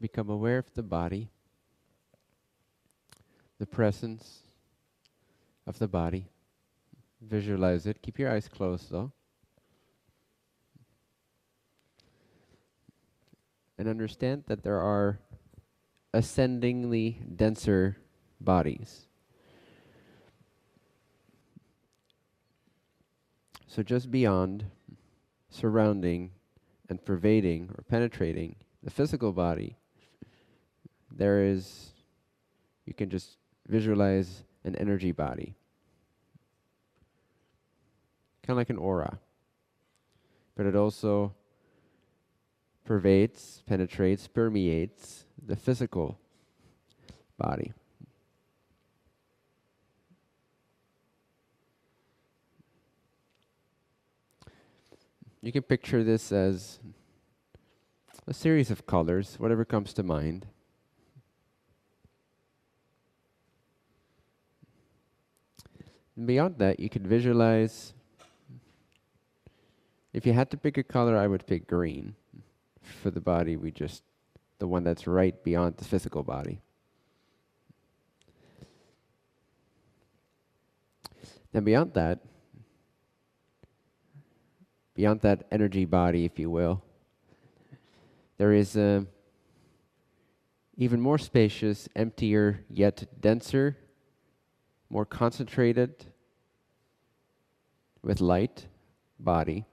become aware of the body, the presence of the body. Visualize it. Keep your eyes closed though. And understand that there are ascendingly denser bodies. So just beyond, surrounding, and pervading or penetrating the physical body, there is, you can just visualize an energy body. Kind of like an aura. But it also pervades, penetrates, permeates the physical body. You can picture this as a series of colors, whatever comes to mind. And beyond that, you could visualize, if you had to pick a color, I would pick green. For the body, the one that's right beyond the physical body. Then beyond that energy body, if you will, there is a even more spacious, emptier, yet denser, more concentrated, with light body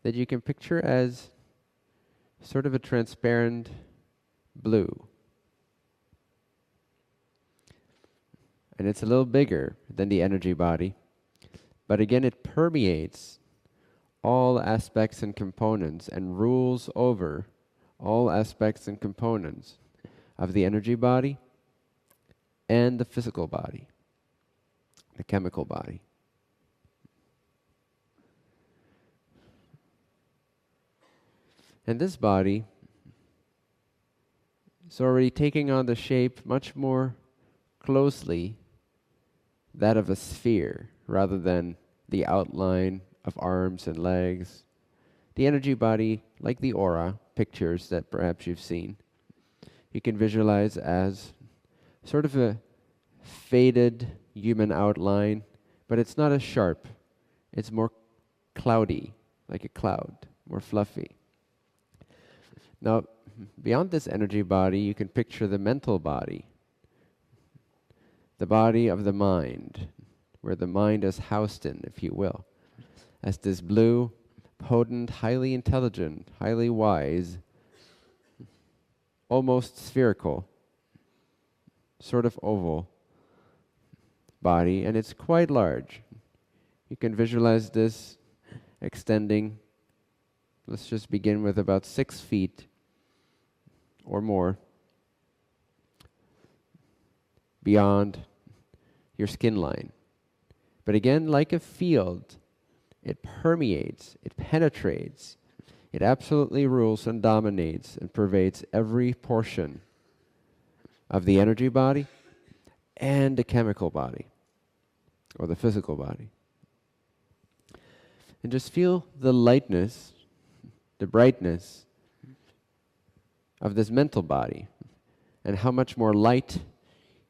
that you can picture as sort of a transparent blue. And it's a little bigger than the energy body, but again it permeates all aspects and components and rules over all aspects and components of the energy body and the physical body, the chemical body. And this body is already taking on the shape much more closely that of a sphere rather than the outline of arms and legs. The energy body, like the aura pictures that perhaps you've seen, you can visualize as sort of a faded human outline, but it's not as sharp. It's more cloudy, like a cloud, more fluffy. Now, beyond this energy body, you can picture the mental body, the body of the mind, where the mind is housed in, if you will, as this blue, potent, highly intelligent, highly wise, almost spherical, sort of oval body, and it's quite large. You can visualize this extending, let's just begin with about 6 feet or more beyond your skin line. But again, like a field, it permeates, it penetrates, it absolutely rules and dominates and pervades every portion of the energy body and the chemical body, or the physical body. And just feel the lightness, the brightness of this mental body, and how much more light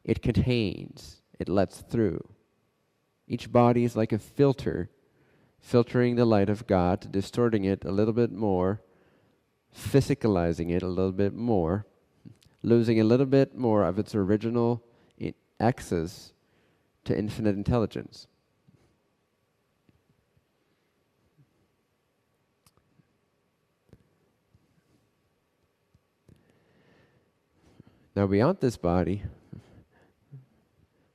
it contains, it lets through. Each body is like a filter, filtering the light of God, distorting it a little bit more, physicalizing it a little bit more, losing a little bit more of its original access to infinite intelligence. Now beyond this body,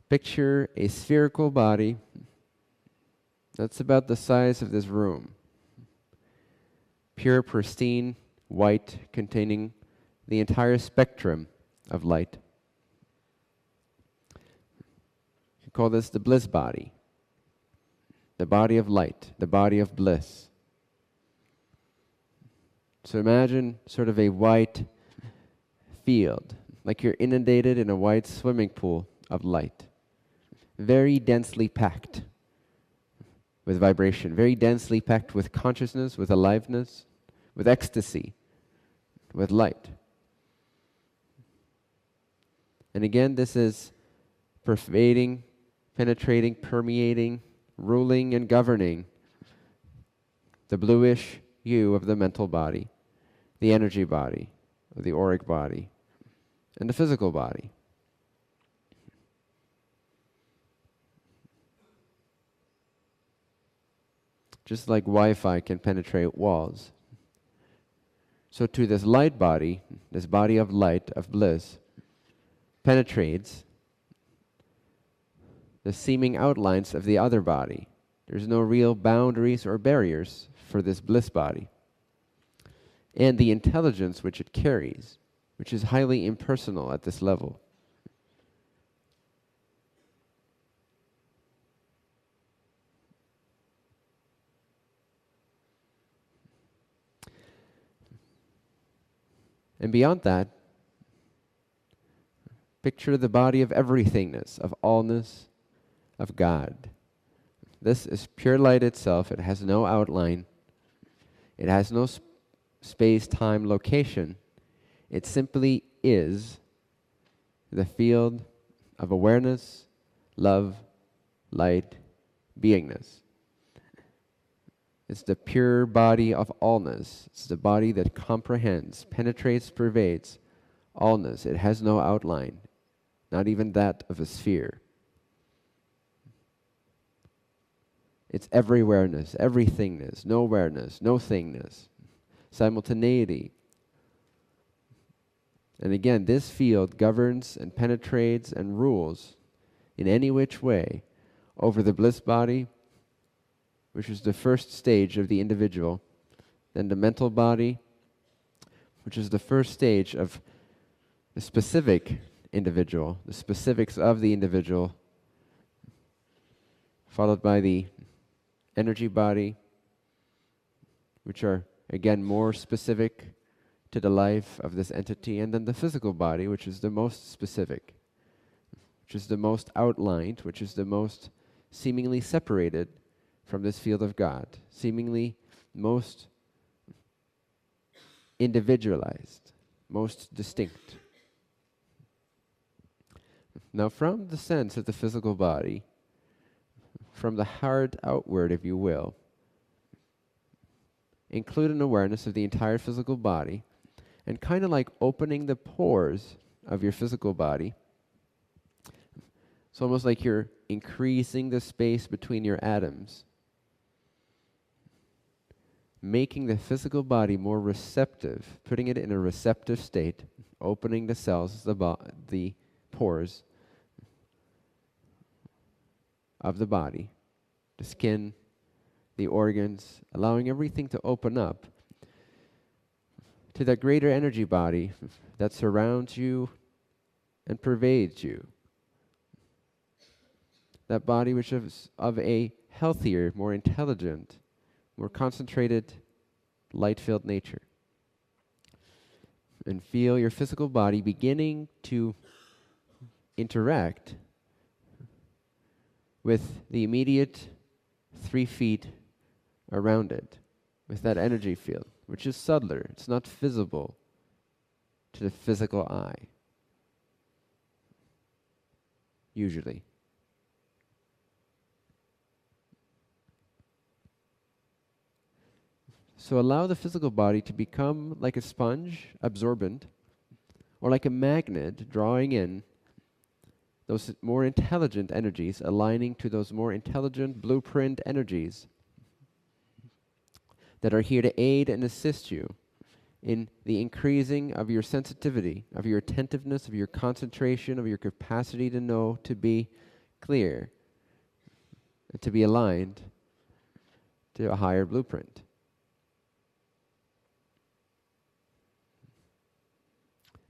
picture a spherical body that's about the size of this room. Pure, pristine, white, containing the entire spectrum of light. You call this the bliss body, the body of light, the body of bliss. So imagine sort of a white field, like you're inundated in a white swimming pool of light, very densely packed with vibration, very densely packed with consciousness, with aliveness, with ecstasy, with light. And again, this is pervading, penetrating, permeating, ruling and governing the bluish hue of the mental body, the energy body, or the auric body, and the physical body. Just like Wi-Fi can penetrate walls. So to this light body, this body of light, of bliss, penetrates the seeming outlines of the other body. There's no real boundaries or barriers for this bliss body. And the intelligence which it carries, which is highly impersonal at this level. And beyond that, picture the body of everythingness, of allness, of God. This is pure light itself. It has no outline. It has no space, time, location. It simply is the field of awareness, love, light, beingness. It's the pure body of allness. It's the body that comprehends, penetrates, pervades allness. It has no outline, not even that of a sphere. It's everywhereness, everythingness, nowhereness, no thingness, simultaneity. And again, this field governs and penetrates and rules in any which way over the bliss body, which is the first stage of the individual, then the mental body, which is the first stage of the specific individual, the specifics of the individual, followed by the energy body, which are again more specific to the life of this entity, and then the physical body, which is the most specific, which is the most outlined, which is the most seemingly separated from this field of God, seemingly most individualized, most distinct. Now, from the sense of the physical body, from the heart outward, if you will, include an awareness of the entire physical body, and kind of like opening the pores of your physical body. It's almost like you're increasing the space between your atoms, making the physical body more receptive, putting it in a receptive state, opening the cells, the pores of the body, the skin, the organs, allowing everything to open up to that greater energy body that surrounds you and pervades you. That body which is of a healthier, more intelligent, more concentrated, light-filled nature. And feel your physical body beginning to interact with the immediate 3 feet around it, with that energy field, which is subtler. It's not visible to the physical eye, usually. So allow the physical body to become like a sponge, absorbent, or like a magnet, drawing in those more intelligent energies, aligning to those more intelligent blueprint energies that are here to aid and assist you in the increasing of your sensitivity, of your attentiveness, of your concentration, of your capacity to know, to be clear, and to be aligned to a higher blueprint.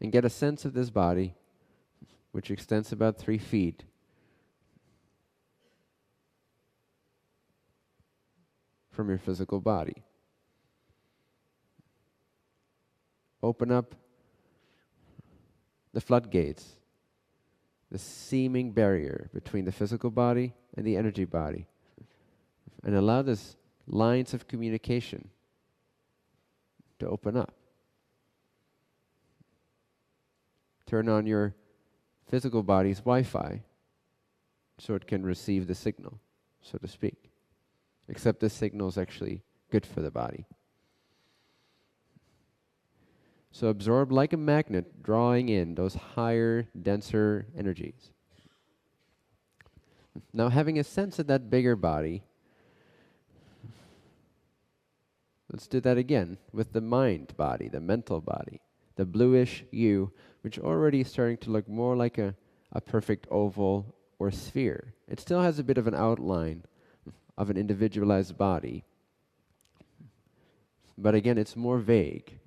And get a sense of this body, which extends about 3 feet from your physical body. Open up the floodgates, the seeming barrier between the physical body and the energy body, and allow this lines of communication to open up. Turn on your physical body's Wi-Fi, so it can receive the signal, so to speak. Except this signal is actually good for the body. So absorb like a magnet, drawing in those higher, denser energies. Now, having a sense of that bigger body, let's do that again with the mind body, the mental body, the bluish you, which already is starting to look more like a perfect oval or sphere. It still has a bit of an outline of an individualized body, but again, it's more vague.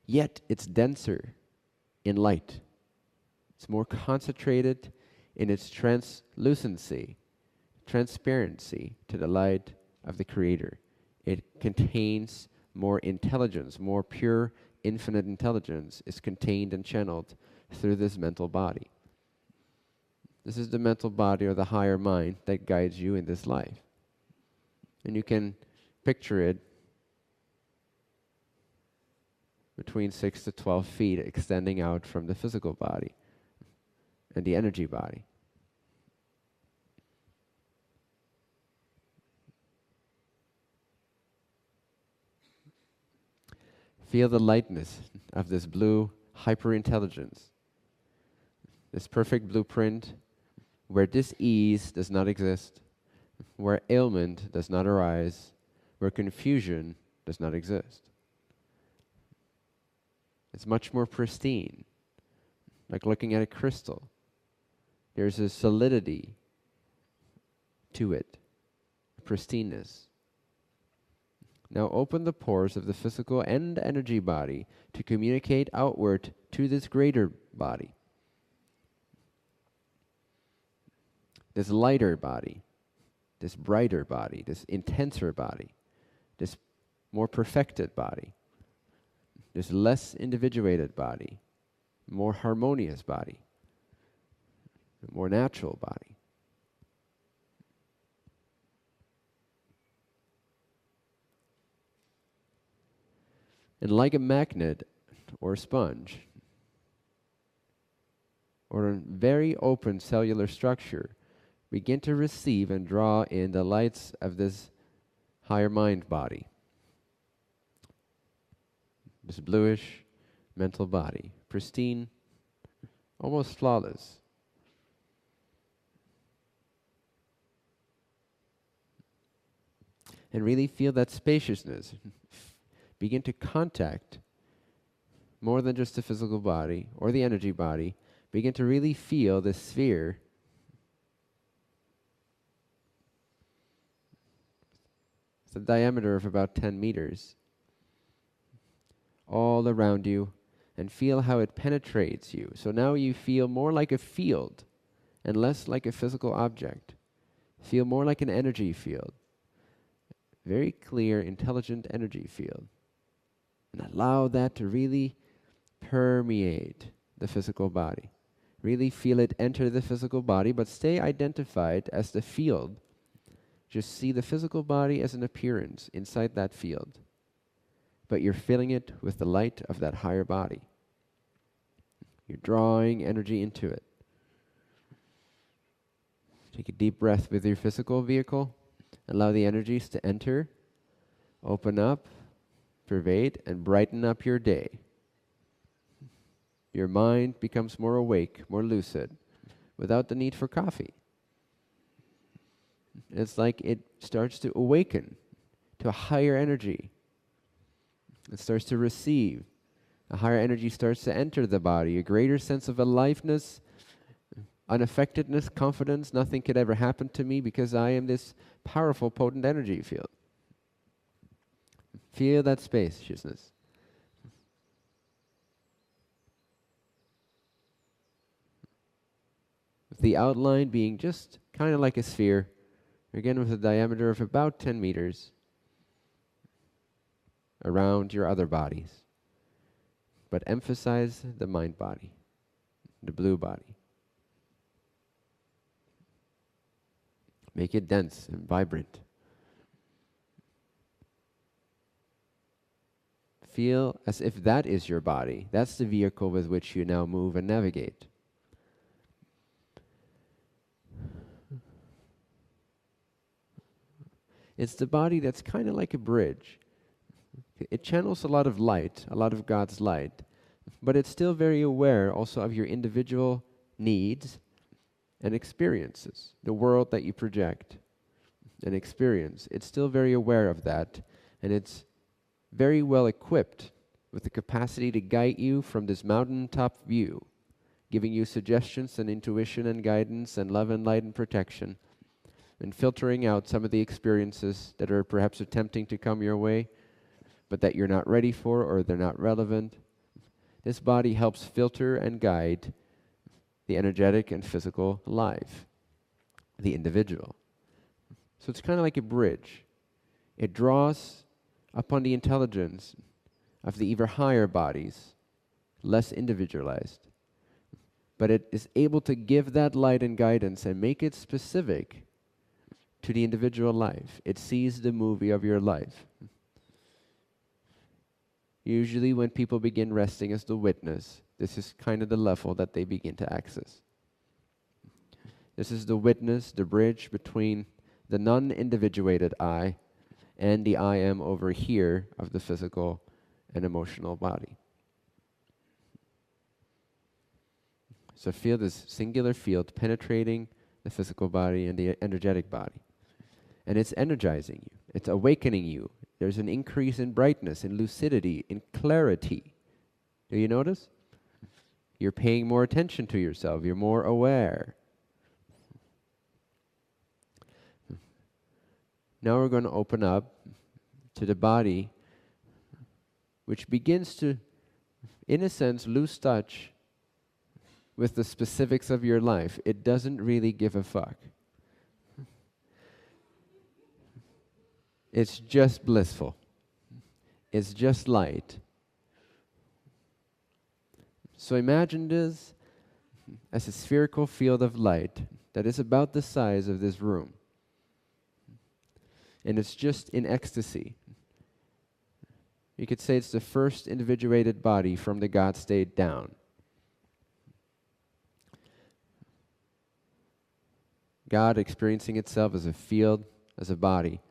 Yet it's denser in light. It's more concentrated in its translucency, transparency to the light of the Creator. It contains more intelligence, more pure, infinite intelligence is contained and channeled through this mental body. This is the mental body or the higher mind that guides you in this life. And you can picture it between 6 to 12 feet extending out from the physical body and the energy body. Feel the lightness of this blue hyperintelligence, this perfect blueprint where dis-ease does not exist, where ailment does not arise, where confusion does not exist. It's much more pristine, like looking at a crystal. There's a solidity to it, a pristineness. Now open the pores of the physical and energy body to communicate outward to this greater body, this lighter body, this brighter body, this intenser body, this more perfected body, this less individuated body, more harmonious body, a more natural body. And like a magnet or a sponge or a very open cellular structure, begin to receive and draw in the lights of this higher mind body, this bluish mental body, pristine, almost flawless. And really feel that spaciousness. Begin to contact more than just the physical body or the energy body. Begin to really feel the sphere with a diameter of about 10 meters all around you, and feel how it penetrates you. So now you feel more like a field and less like a physical object. Feel more like an energy field. Very clear, intelligent energy field. And allow that to really permeate the physical body. Really feel it enter the physical body, but stay identified as the field. Just see the physical body as an appearance inside that field. But you're filling it with the light of that higher body. You're drawing energy into it. Take a deep breath with your physical vehicle. Allow the energies to enter, open up, pervade, and brighten up your day. Your mind becomes more awake, more lucid, without the need for coffee. It's like it starts to awaken to a higher energy. It starts to receive. A higher energy starts to enter the body, a greater sense of aliveness, unaffectedness, confidence. Nothing could ever happen to me because I am this powerful, potent energy field. Feel that spaciousness. With the outline being just kind of like a sphere, again with a diameter of about 10 meters around your other bodies. But emphasize the mind body, the blue body. Make it dense and vibrant. Feel as if that is your body. That's the vehicle with which you now move and navigate. It's the body that's kind of like a bridge. It channels a lot of light, a lot of God's light, but it's still very aware also of your individual needs and experiences, the world that you project and experience. It's still very aware of that, and it's very well equipped with the capacity to guide you from this mountaintop view, giving you suggestions and intuition and guidance and love and light and protection, and filtering out some of the experiences that are perhaps attempting to come your way, but that you're not ready for or they're not relevant. This body helps filter and guide the energetic and physical life, the individual. So it's kind of like a bridge. It draws upon the intelligence of the ever higher bodies, less individualized. But it is able to give that light and guidance and make it specific to the individual life. It sees the movie of your life. Usually when people begin resting as the witness, this is kind of the level that they begin to access. This is the witness, the bridge between the non-individuated I and the I am over here of the physical and emotional body. So feel this singular field penetrating the physical body and the energetic body. And it's energizing you. It's awakening you. There's an increase in brightness, in lucidity, in clarity. Do you notice? You're paying more attention to yourself. You're more aware. Now we're going to open up to the body, which begins to, in a sense, lose touch with the specifics of your life. It doesn't really give a fuck. It's just blissful. It's just light. So imagine this as a spherical field of light that is about the size of this room. And it's just in ecstasy. You could say it's the first individuated body from the God state down. God experiencing itself as a field, as a body.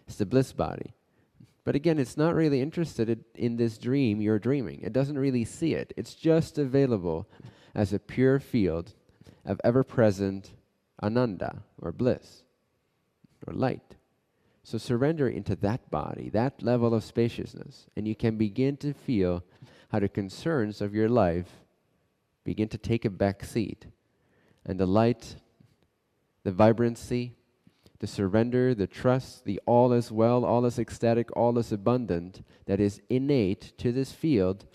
It's the bliss body. But again, it's not really interested in this dream you're dreaming. It doesn't really see it. It's just available as a pure field of ever-present ananda, or bliss, or light. So surrender into that body, that level of spaciousness, and you can begin to feel how the concerns of your life begin to take a back seat. And the light, the vibrancy, the surrender, the trust, the all is well, all is ecstatic, all is abundant that is innate to this field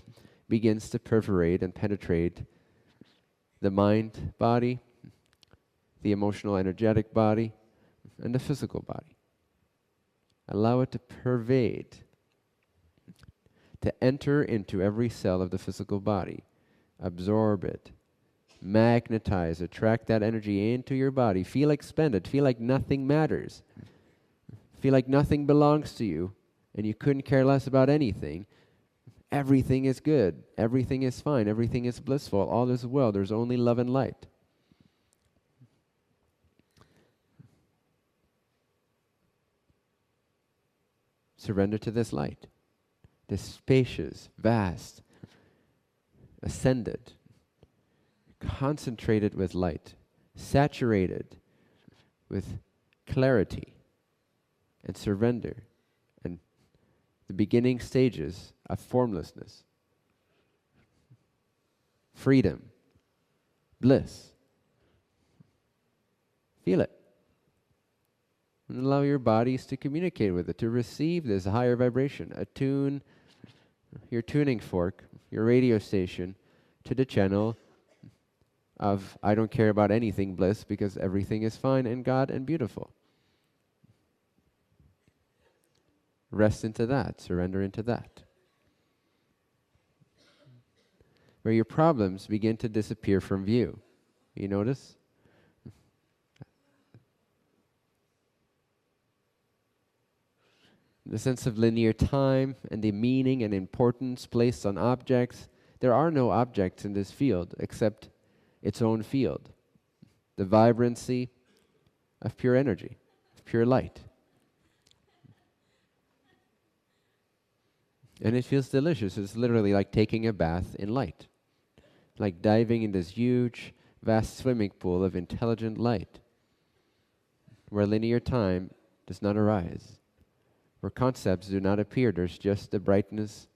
begins to perforate and penetrate the mind body, the emotional energetic body, and the physical body. Allow it to pervade, to enter into every cell of the physical body, absorb it, magnetize, attract that energy into your body. Feel expended. Feel like nothing matters. Feel like nothing belongs to you and you couldn't care less about anything. Everything is good. Everything is fine. Everything is blissful. All is well. There's only love and light. Surrender to this light. This spacious, vast, ascended, concentrated with light, saturated with clarity and surrender and the beginning stages of formlessness, freedom, bliss. Feel it. And allow your bodies to communicate with it, to receive this higher vibration. Attune your tuning fork, your radio station, to the channel of I don't care about anything bliss because everything is fine and God and beautiful. Rest into that, surrender into that. Where your problems begin to disappear from view. You notice? The sense of linear time and the meaning and importance placed on objects. There are no objects in this field except its own field. The vibrancy of pure energy, of pure light. And it feels delicious. It's literally like taking a bath in light, like diving in this huge, vast swimming pool of intelligent light, where linear time does not arise, where concepts do not appear. There's just the brightness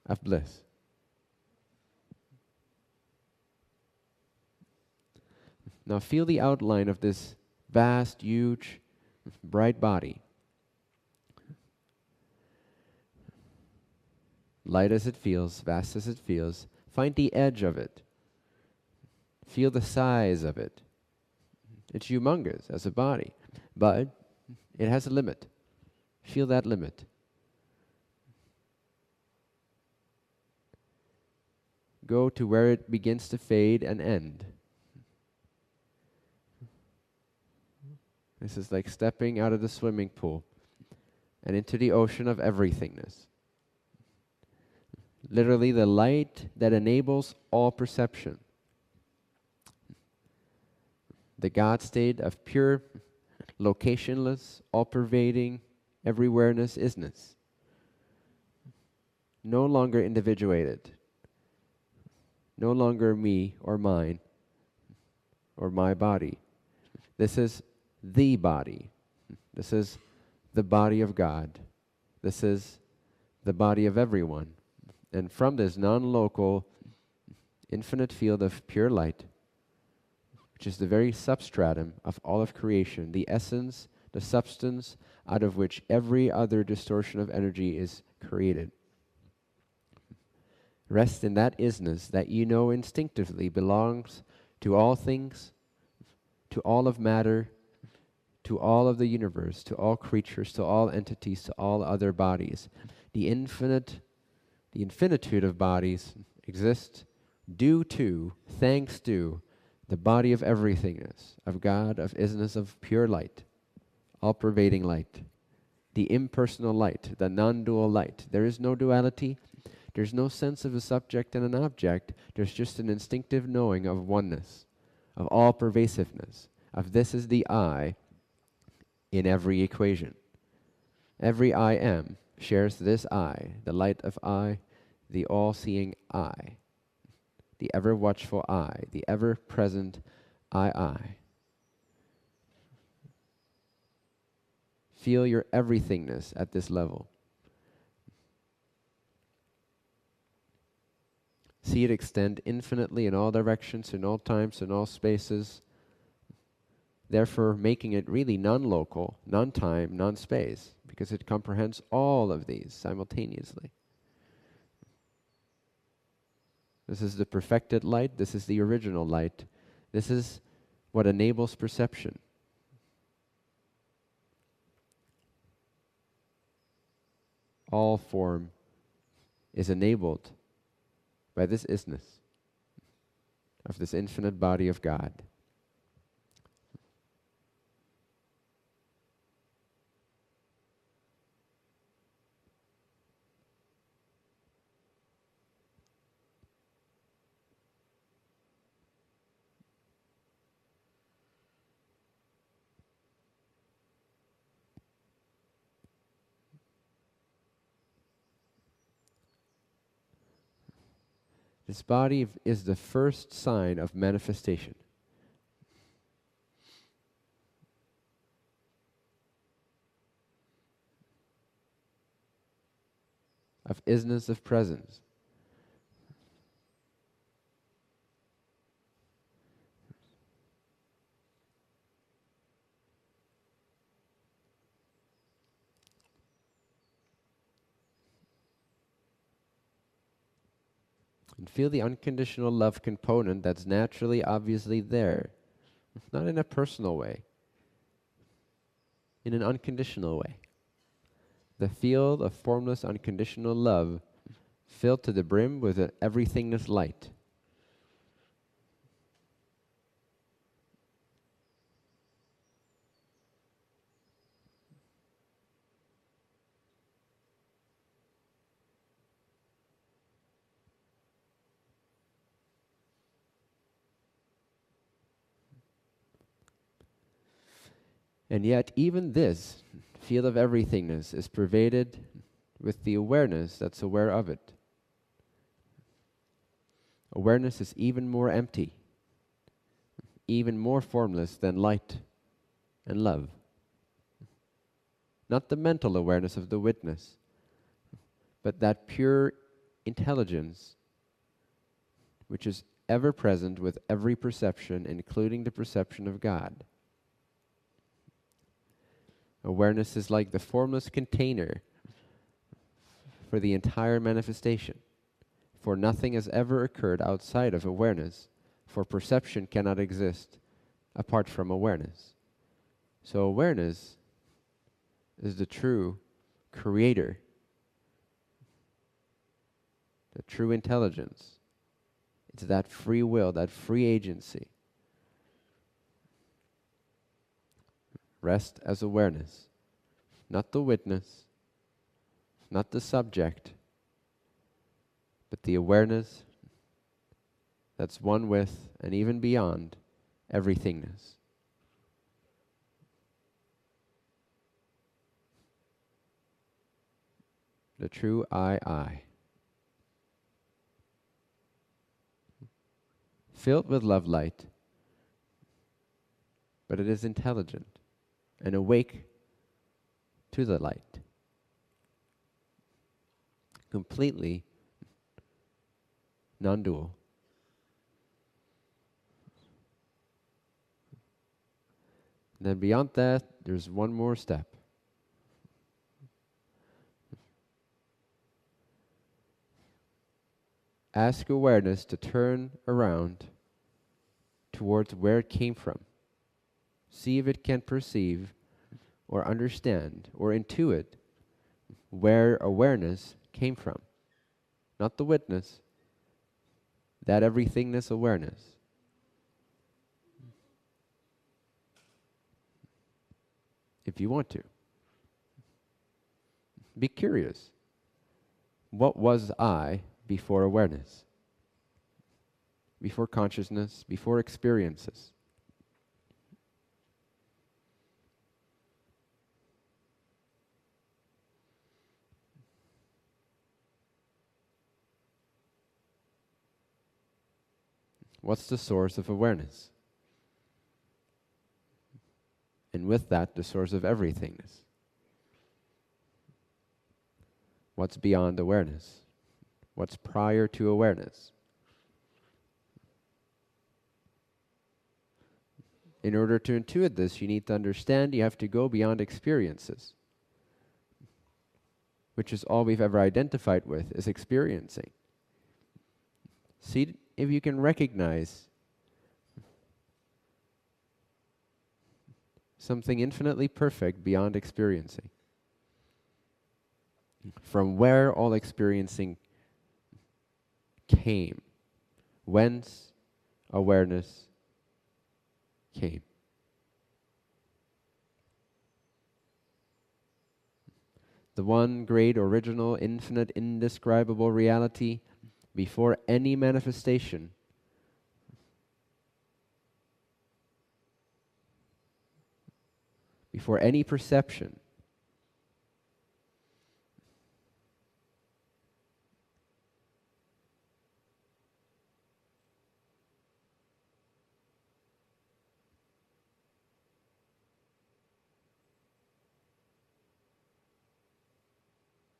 of bliss. Now feel the outline of this vast, huge, bright body. Light as it feels, vast as it feels, find the edge of it. Feel the size of it. It's humongous as a body, but it has a limit. Feel that limit. Go to where it begins to fade and end. This is like stepping out of the swimming pool and into the ocean of everythingness. Literally the light that enables all perception. The God state of pure, locationless, all-pervading, everywhereness isness. No longer individuated. No longer me or mine or my body. This is the body. This is the body of God. This is the body of everyone. And from this non-local, infinite field of pure light, which is the very substratum of all of creation, the essence, the substance out of which every other distortion of energy is created. Rest in that isness that you know instinctively belongs to all things, to all of matter, to all of the universe, to all creatures, to all entities, to all other bodies. The infinitude of bodies exist due to, thanks to, the body of everythingness, of God, of isness, of pure light, all-pervading light, the impersonal light, the non-dual light. There is no duality. There's no sense of a subject and an object. There's just an instinctive knowing of oneness, of all-pervasiveness, of this is the I in every equation. Every I am shares this I, the light of I, the all-seeing I, the ever-watchful I, the ever-present I. Feel your everythingness at this level. See it extend infinitely in all directions, in all times, in all spaces, therefore making it really non-local, non-time, non-space, because it comprehends all of these simultaneously. This is the perfected light. This is the original light. This is what enables perception. All form is enabled by this isness of this infinite body of God. This body is the first sign of manifestation. Of isness of presence. And feel the unconditional love component that's naturally, obviously there. Not in a personal way. In an unconditional way. The field of formless, unconditional love filled to the brim with an everythingness light. And yet, even this field of everythingness is pervaded with the awareness that's aware of it. Awareness is even more empty, even more formless than light and love. Not the mental awareness of the witness, but that pure intelligence which is ever present with every perception, including the perception of God. Awareness is like the formless container for the entire manifestation, for nothing has ever occurred outside of awareness, for perception cannot exist apart from awareness. So awareness is the true creator, the true intelligence. It's that free will, that free agency. Rest as awareness, not the witness, not the subject, but the awareness that's one with and even beyond everythingness. The true I. Filled with love light, but it is intelligent and awake to the light. Completely non-dual. And then beyond that, there's one more step. Ask awareness to turn around towards where it came from. See if it can perceive or understand or intuit where awareness came from. Not the witness, that everythingness awareness. If you want to. Be curious. What was I before awareness? Before consciousness, before experiences? What's the source of awareness? And with that, the source of everythingness. What's beyond awareness? What's prior to awareness? In order to intuit this, you need to understand you have to go beyond experiences, which is all we've ever identified with, is experiencing. See if you can recognize something infinitely perfect beyond experiencing. From where all experiencing came, whence awareness came. The one great, original, infinite, indescribable reality before any manifestation. Before any perception.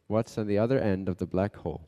What's on the other end of the black hole?